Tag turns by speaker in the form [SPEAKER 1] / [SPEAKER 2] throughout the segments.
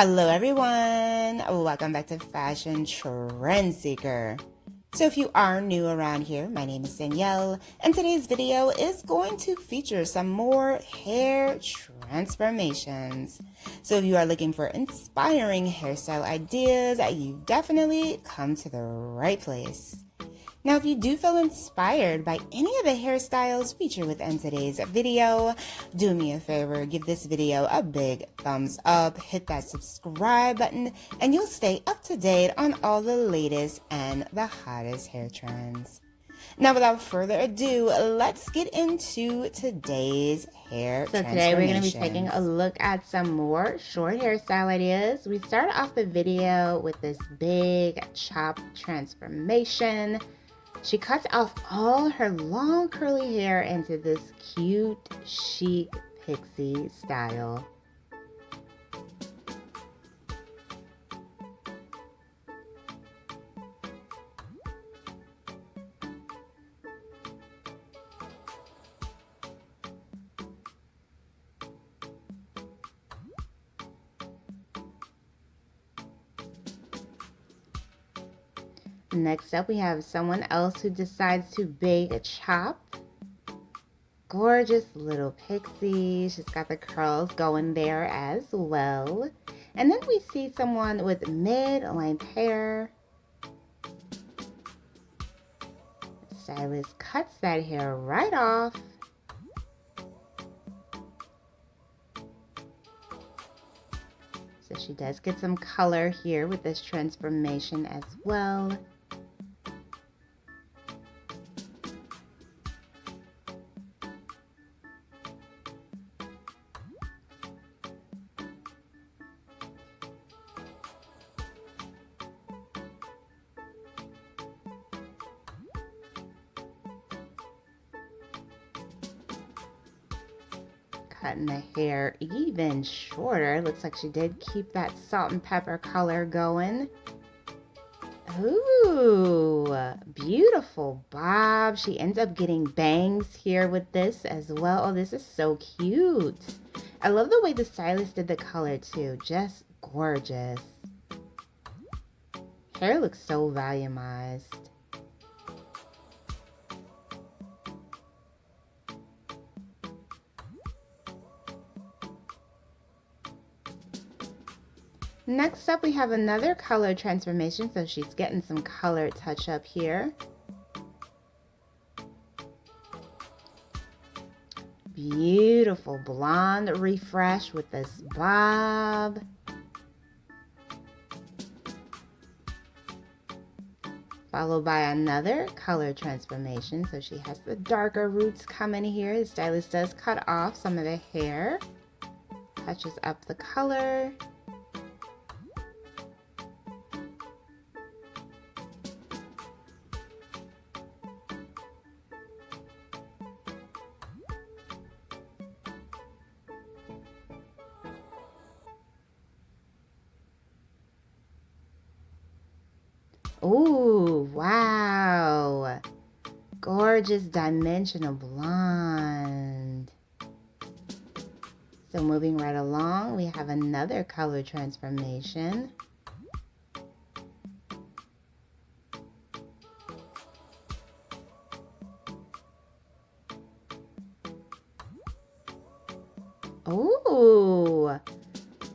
[SPEAKER 1] Hello everyone, welcome back to Fashion Trend Seeker. So if you are new around here, my name is Danielle, and today's video is going to feature some more hair transformations. So if you are looking for inspiring hairstyle ideas, you've definitely come to the right place. Now, if you do feel inspired by any of the hairstyles featured within today's video, do me a favor, give this video a big thumbs up, hit that subscribe button, and you'll stay up to date on all the latest and the hottest hair trends. Now, without further ado, let's get into today's hair
[SPEAKER 2] So today we're going to be taking a look at some more short hairstyle ideas. We start off the video with this big chop transformation. She cuts off all her long curly hair into this cute, chic pixie style. Next up, we have someone else who decides to bake a chop. Gorgeous little pixie. She's got the curls going there as well. And then we see someone with mid-length hair. The stylist cuts that hair right off. So she does get some color here with this transformation as well. Cutting the hair even shorter. Looks like she did keep that salt and pepper color going. Ooh, beautiful bob. She ends up getting bangs here with this as well. Oh, this is so cute. I love the way the stylist did the color too. Just gorgeous. Hair looks so volumized. Next up, we have another color transformation, so she's getting some color touch up here. Beautiful blonde refresh with this bob. Followed by another color transformation, so she has the darker roots coming here. The stylist does cut off some of the hair, touches up the color. Ooh, wow. Gorgeous dimensional blonde. So moving right along, we have another color transformation. Ooh.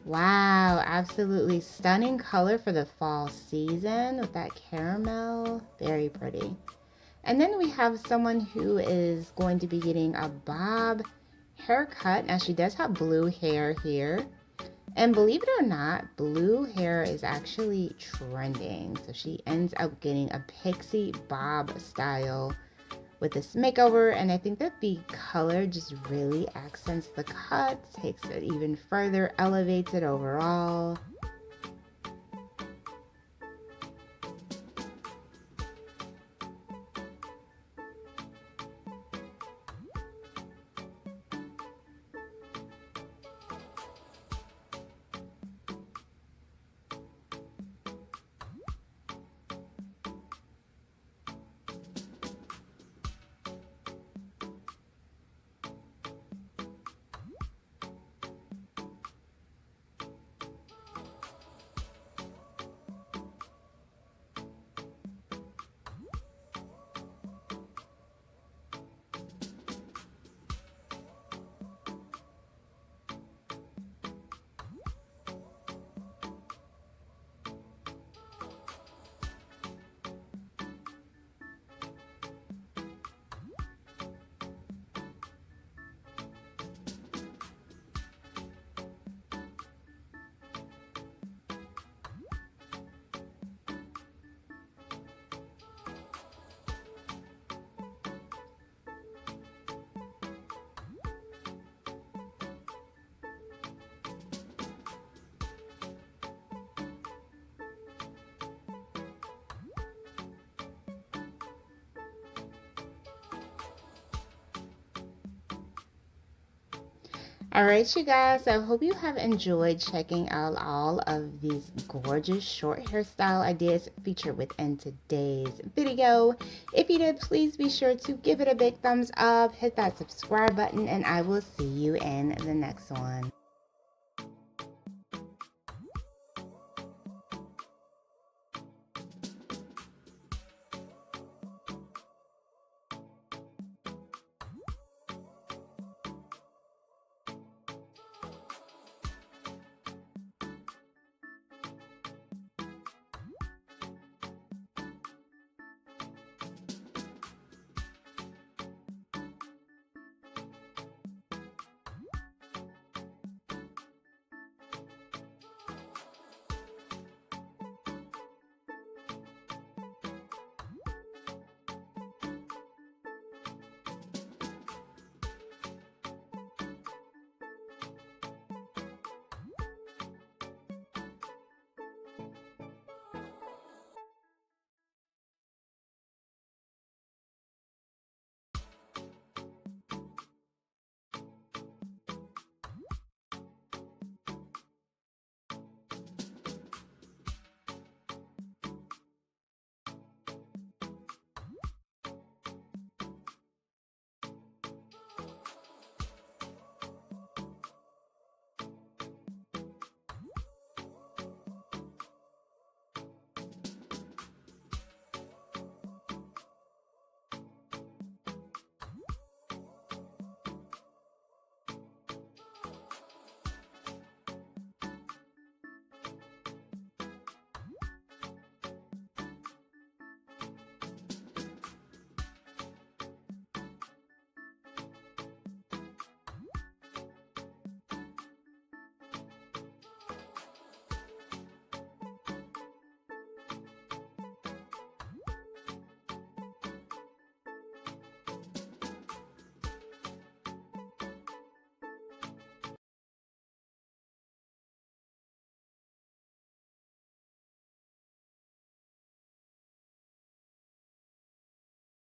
[SPEAKER 2] Wow, absolutely stunning color for the fall season with that caramel. Very pretty. And then we have someone who is going to be getting a bob haircut. Now she does have blue hair here. And believe it or not, blue hair is actually trending. So she ends up getting a pixie bob style with this makeover, and I think that the color just really accents the cut, takes it even further, elevates it overall. Alright, you guys, I hope you have enjoyed checking out all of these gorgeous short hairstyle ideas featured within today's video. If you did, please be sure to give it a big thumbs up, hit that subscribe button, and I will see you in the next one.